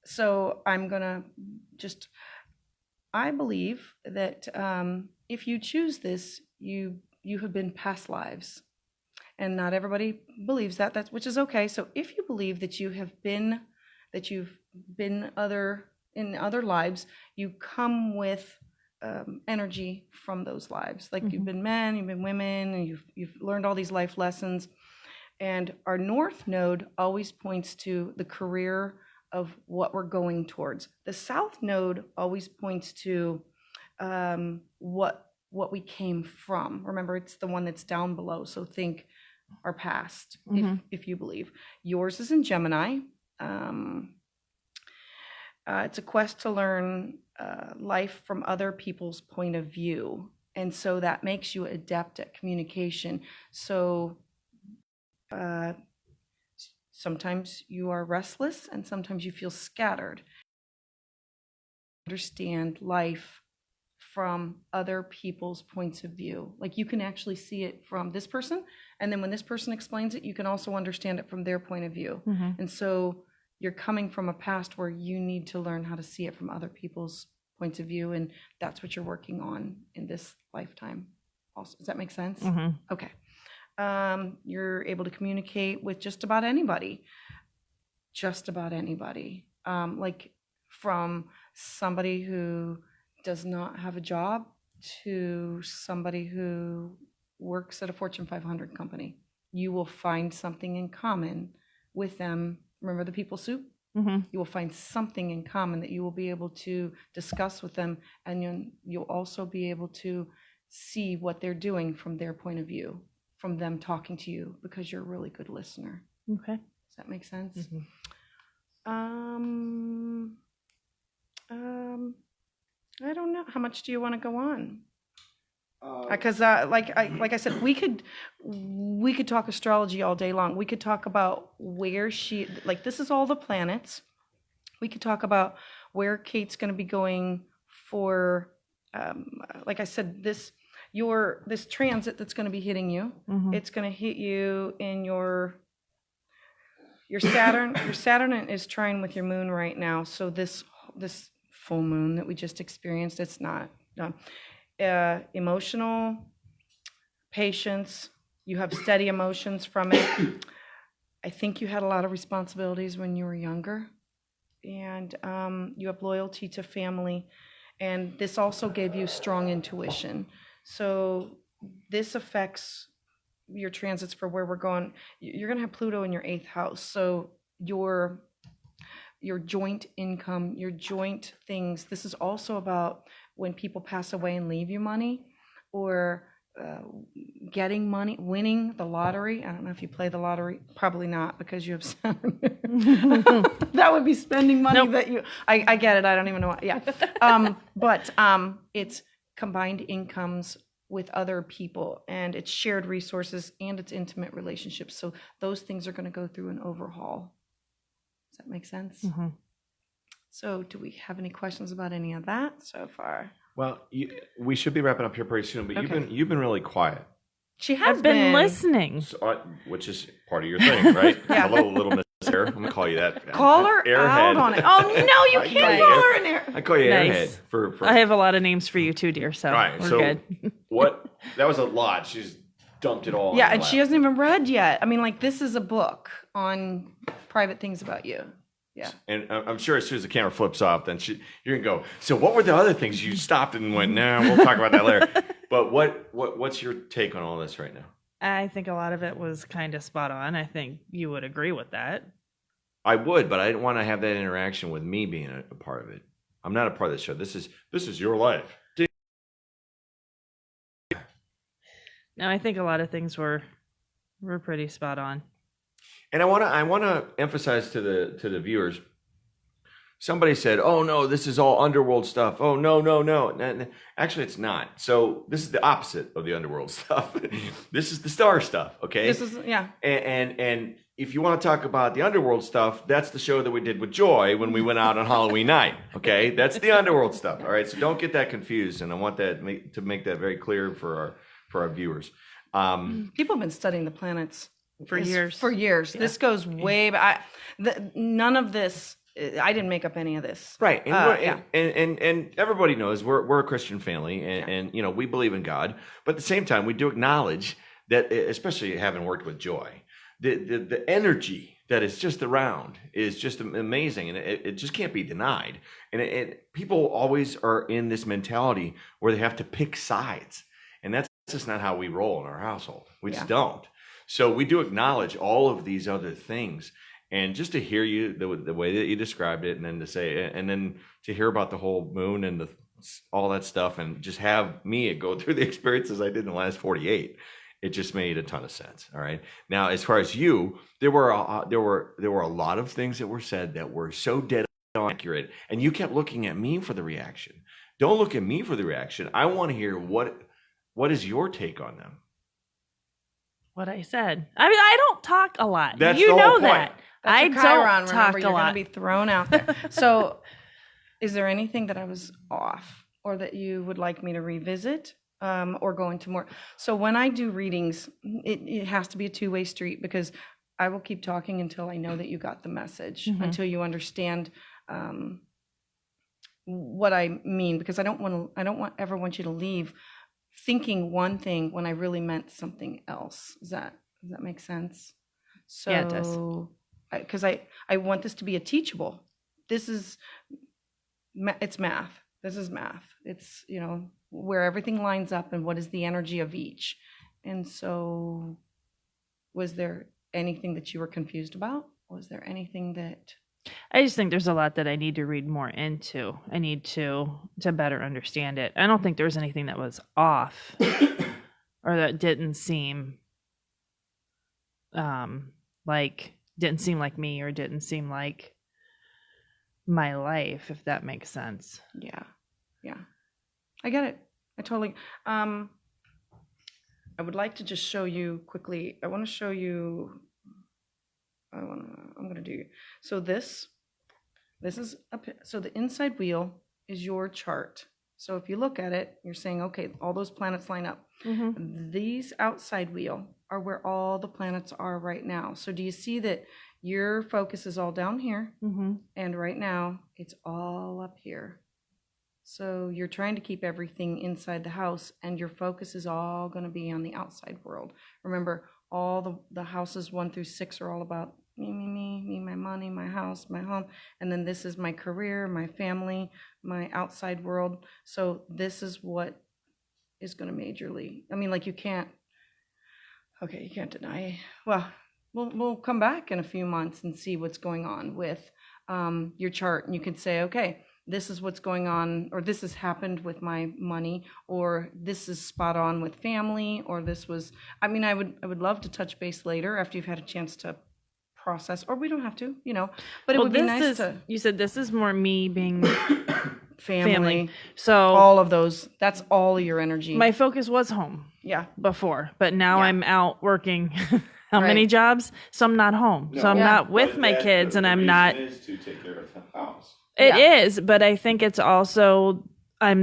so I'm gonna just, I believe that if you choose this, you have been past lives, and not everybody believes that. That's, which is okay. So if you believe that you've been in other lives, you come with energy from those lives. Like you've been men, you've been women, and you've learned all these life lessons. And our North Node always points to the career of what we're going towards. The South Node always points to what we came from. Remember, it's the one that's down below. So think our past, if you believe. Yours is in Gemini. It's a quest to learn life from other people's point of view. And so that makes you adept at communication. So sometimes you are restless and sometimes you feel scattered. Understand life from other people's points of view. Like you can actually see it from this person, and then when this person explains it, you can also understand it from their point of view. And so you're coming from a past where you need to learn how to see it from other people's points of view, and that's what you're working on in this lifetime. Also, does that make sense? Okay. You're able to communicate with just about anybody. Like from somebody who does not have a job to somebody who works at a Fortune 500 company. You will find something in common with them. Remember the people soup? You will find something in common that you will be able to discuss with them, and you'll also be able to see what they're doing from their point of view, from them talking to you, because you're a really good listener. Okay. Does that make sense? I don't know. How much do you want to go on? Because like I said, we could talk astrology all day long. We could talk about where this is all the planets. We could talk about where Kate's going to be going for, like I said, this transit that's going to be hitting you. It's going to hit you in your Saturn. Your Saturn is trine with your moon right now. So this full moon that we just experienced, it's not emotional patience. You have steady emotions from it. I think you had a lot of responsibilities when you were younger, and you have loyalty to family, and this also gave you strong intuition. So this affects your transits for where we're going. You're going to have Pluto in your 8th house, so your joint income, your joint things. This is also about when people pass away and leave you money, or getting money, winning the lottery. I don't know if you play the lottery. Probably not, because you have Saturn. That would be spending money that you. I get it. I don't even know what. Yeah, but it's combined incomes with other people, and it's shared resources, and it's intimate relationships. So those things are going to go through an overhaul. Does that make sense? So do we have any questions about any of that so far? Well, we should be wrapping up here pretty soon, but you've been really quiet. She has I've been listening, so, which is part of your thing, right? Yeah. Little Miss Air. I'm gonna call you that. Call her Airhead. out on it. Oh no, you can't call her an air. I call you Nice. Airhead for. I have a lot of names for you too, dear. So Right. we're So good. what? That was a lot. She's dumped it all. Yeah, on and your she lap. hasn't even read yet. I mean, like, this is a book on private things about you. Yeah. And I'm sure as soon as the camera flips off, then you're gonna go. So what were the other things you stopped and went? Nah, we'll talk about that later. But what's your take on all this right now? I think a lot of it was kind of spot on. I think you would agree with that. I would, but I didn't want to have that interaction with me being a part of it. I'm not a part of the show. This is your life. No, I think a lot of things were pretty spot on. And I want to emphasize to the viewers. Somebody said, "Oh no, this is all underworld stuff." Oh no. Actually, it's not. So this is the opposite of the underworld stuff. This is the star stuff. Okay. This is, yeah. And if you want to talk about the underworld stuff, that's the show that we did with Joy when we went out on Halloween night. Okay, that's the underworld stuff. All right, so don't get that confused, and I want that to make that very clear for our viewers. People have been studying the planets For years. For years. Yeah. This goes way back. None of this. I didn't make up any of this. Right, and, Yeah. and everybody knows we're a Christian family, and you know we believe in God, but at the same time we do acknowledge that, especially having worked with Joy, the energy that is just around is just amazing, and it just can't be denied. And people always are in this mentality where they have to pick sides, and that's just not how we roll in our household. We just don't. So we do acknowledge all of these other things. And just to hear you the way that you described it, and then to say, and then to hear about the whole moon and all that stuff, and just have me go through the experiences I did in the last 48, it just made a ton of sense. All right. Now, as far as you, there were a lot of things that were said that were so dead on accurate, and you kept looking at me for the reaction. Don't look at me for the reaction. I want to hear what is your take on them. What I said. I mean, I don't talk a lot. That's you the know whole point. that. That's I your don't Chiron, talk remember, a you're lot. going to be thrown out there. So, is there anything that I was off, or that you would like me to revisit, or go into more? So when I do readings, it has to be a two-way street, because I will keep talking until I know that you got the message, until you understand what I mean, because I don't ever want you to leave thinking one thing when I really meant something else. Does that make sense? So, Yeah, it does. Because I want this to be a teachable. It's math. This is math. It's, where everything lines up and what is the energy of each. And so, was there anything that you were confused about? Was there anything that... I just think there's a lot that I need to read more into. I need to better understand it. I don't think there was anything that was off or that didn't seem didn't seem like me, or didn't seem like my life, if that makes sense. Yeah. I get it. I totally... I would like to just show you quickly. I want to show you... I'm going to do... So this is... So the inside wheel is your chart. So if you look at it, you're saying, okay, all those planets line up. Mm-hmm. These outside wheel are where all the planets are right now. So do you see that your focus is all down here? Mm-hmm. And right now, it's all up here. So you're trying to keep everything inside the house, and your focus is all going to be on the outside world. Remember, all the houses 1 through 6 are all about me, my money, my house, my home. And then this is my career, my family, my outside world. So this is what is going to majorly... I mean, like, you can't deny... Well, we'll come back in a few months and see what's going on with your chart. And you can say, okay, this is what's going on, or this has happened with my money, or this is spot on with family, or this was... I mean, I would love to touch base later after you've had a chance to process, or we don't have to, but it would be nice to... You said this is more me being family. So all of those, that's all your energy. my focus was home Yeah. before, but now Yeah. I'm out working how Right. many jobs? So I'm not home. So I'm Yeah. not with my kids, and I'm not... The reason is to take care of the house. It Yeah. is, but I think it's also I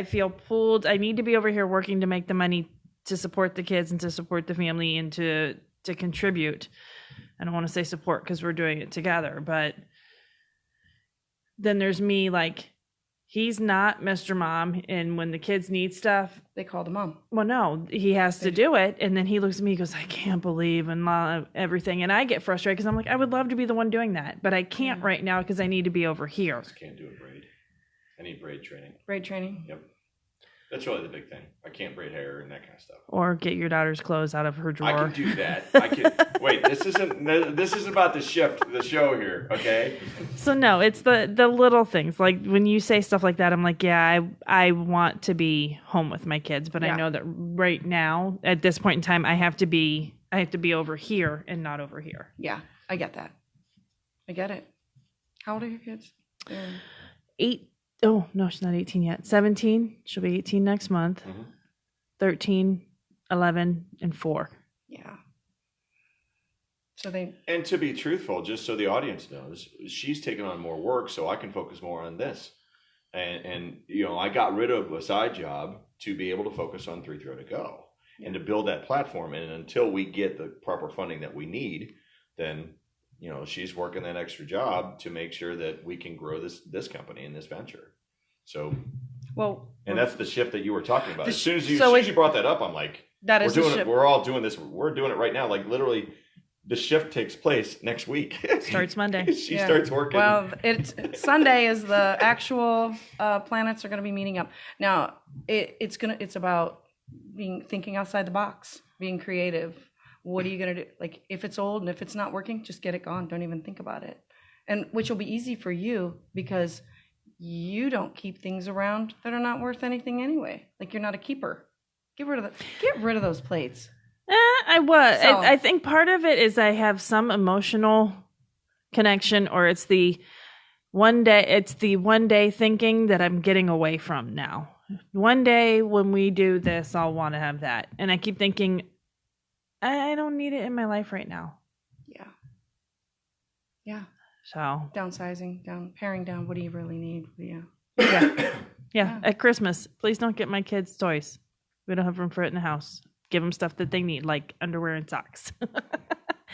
feel pulled. I need to be over here working to make the money to support the kids and to support the family and to contribute. I don't want to say support because we're doing it together, but then there's me, like, he's not Mr. Mom, and when the kids need stuff, They called him mom. well, no, he has to do it. And then he looks at me and goes, I can't believe and everything. And I get frustrated because I'm like, I would love to be the one doing that, but I can't right now because I need to be over here. Just can't do a braid. I need braid training. Braid training. Yep. That's really the big thing. I can't braid hair and that kind of stuff. Or get your daughter's clothes out of her drawer. I can do that. I can. Wait, this isn't about the show here, okay? So no, it's the little things. Like when you say stuff like that, I'm like, yeah, I want to be home with my kids, but Yeah. I know that right now, at this point in time, I have to be over here and not over here. Yeah, I get that. I get it. How old are your kids? They're... 8. Oh no, she's not 18 yet. 17. She'll be 18 next month. Mhm. 13, 11, and 4. Yeah. So they, And to be truthful, just so the audience knows, she's taking on more work, so I can focus more on this. And I got rid of a side job to be able to focus on 3 Throw to Go and to build that platform. And until we get the proper funding that we need, then she's working that extra job to make sure that we can grow this company and this venture. So, well, and that's the shift that you were talking about. As soon as you brought that up, I'm like, that is we're doing the it. shift. We're all doing this. We're doing it right now. Like literally, the shift takes place next week. Starts Monday. She starts working. Well, it's Sunday is the actual planets are going to be meeting up. Now it's about thinking outside the box, being creative. What are you going to do? Like if it's old and if it's not working, just get it gone. Don't even think about it. And which will be easy for you because you don't keep things around that are not worth anything anyway. Like you're not a keeper. Get rid of those plates. I was. So- I think part of it is I have some emotional connection, or it's the one day thinking that I'm getting away from now. One day when we do this, I'll want to have that. And I keep thinking, I don't need it in my life right now. Yeah. So Downsizing, paring down. What do you really need? yeah. At Christmas, please don't get my kids toys. We don't have room for it in the house. Give them stuff that they need, like underwear and socks,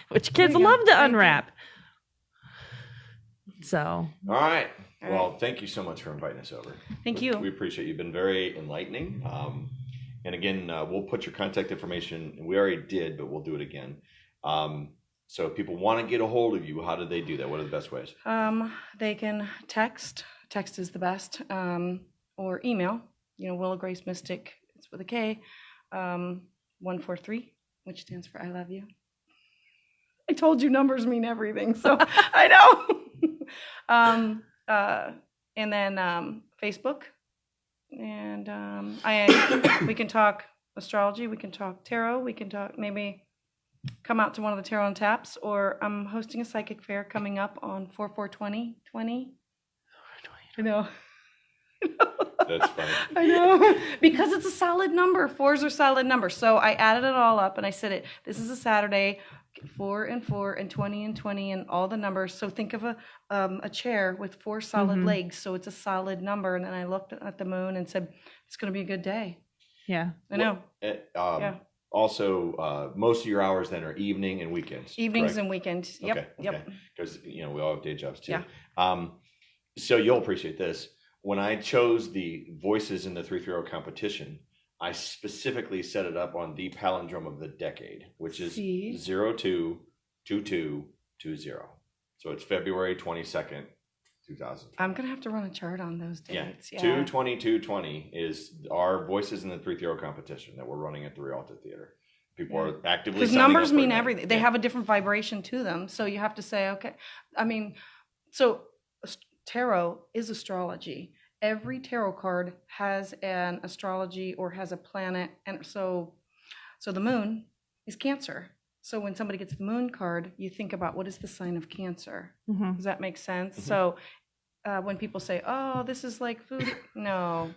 which kids love to unwrap. So. All right. Well, thank you so much for inviting us over. Thank you. We appreciate it. You've been very enlightening. And again, we'll put your contact information. We already did, but we'll do it again. So if people want to get a hold of you, how do they do that? What are the best ways? They can text. Text is the best. Or email. Willow Grace Mystic. It's with a K. 143, which stands for I love you. I told you numbers mean everything, so I know. And then Facebook, and we can talk astrology, we can talk tarot, we can talk maybe come out to one of the tarot and taps, or I'm hosting a psychic fair coming up on 4/4/2020. I know. That's funny. I know, because it's a solid number. 4s are solid numbers. So I added it all up and I said this is a Saturday, 4 and 4 and 20 and 20 and all the numbers. So think of a chair with 4 solid legs. So it's a solid number. And then I looked at the moon and said, it's going to be a good day. Yeah. I know. Yeah. Also, most of your hours then are evening and weekends. Evenings correct? and weekends. Yep. Okay. Yep. Because, we all have day jobs too. Yeah. So you'll appreciate this. When I chose the voices in the 3 Throw competition, I specifically set it up on the palindrome of the decade, which is 022220. So it's February 22nd, 2000. I'm going to have to run a chart on those dates. Yeah. 2/22/20 is our voices in the 3 Throw competition that we're running at the Rialto Theater. People are actively because signing numbers up mean right now. everything. They have a different vibration to them. So you have to say, okay. I mean, so tarot is astrology. Every tarot card has an astrology or has a planet, and so the moon is Cancer. So when somebody gets the moon card, you think about what is the sign of Cancer. Mm-hmm. Does that make sense? So when people say, "Oh, this is like food," no,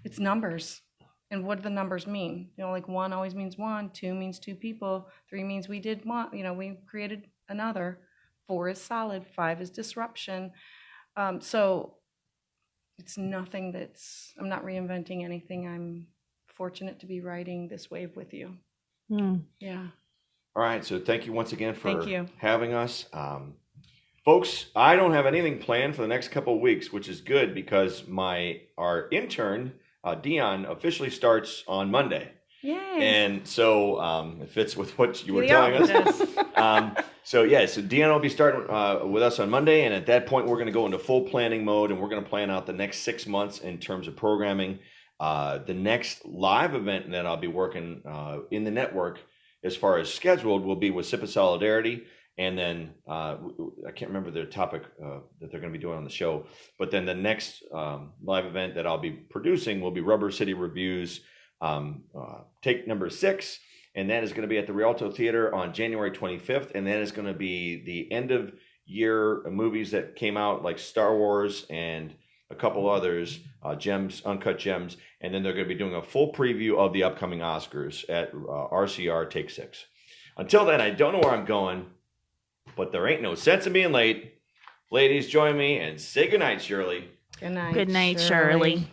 it's numbers. And what do the numbers mean? Like 1 always means 1, 2 means 2 people, 3 means we did one. We created another. 4 is solid, 5 is disruption. So it's nothing I'm not reinventing anything. I'm fortunate to be riding this wave with you. Yeah. All right. So thank you once again for Thank you. having us. Folks, I don't have anything planned for the next couple of weeks, which is good because our intern, Dion, officially starts on Monday. Yay. And so it fits with what you were telling us. So Deanna will be starting with us on Monday, and at that point we're going to go into full planning mode, and we're going to plan out the next 6 months in terms of programming. The next live event that I'll be working in the network, as far as scheduled, will be with Sip of Solidarity, and then I can't remember the topic that they're going to be doing on the show, but then the next live event that I'll be producing will be Rubber City Reviews, take number 6. And that is going to be at the Rialto Theater on January 25th. And that is going to be the end of year movies that came out, like Star Wars and a couple others, gems, uncut gems. And then they're going to be doing a full preview of the upcoming Oscars at RCR Take 6. Until then, I don't know where I'm going, but there ain't no sense in being late. Ladies, join me and say goodnight, Shirley. Good night. Good night, Shirley.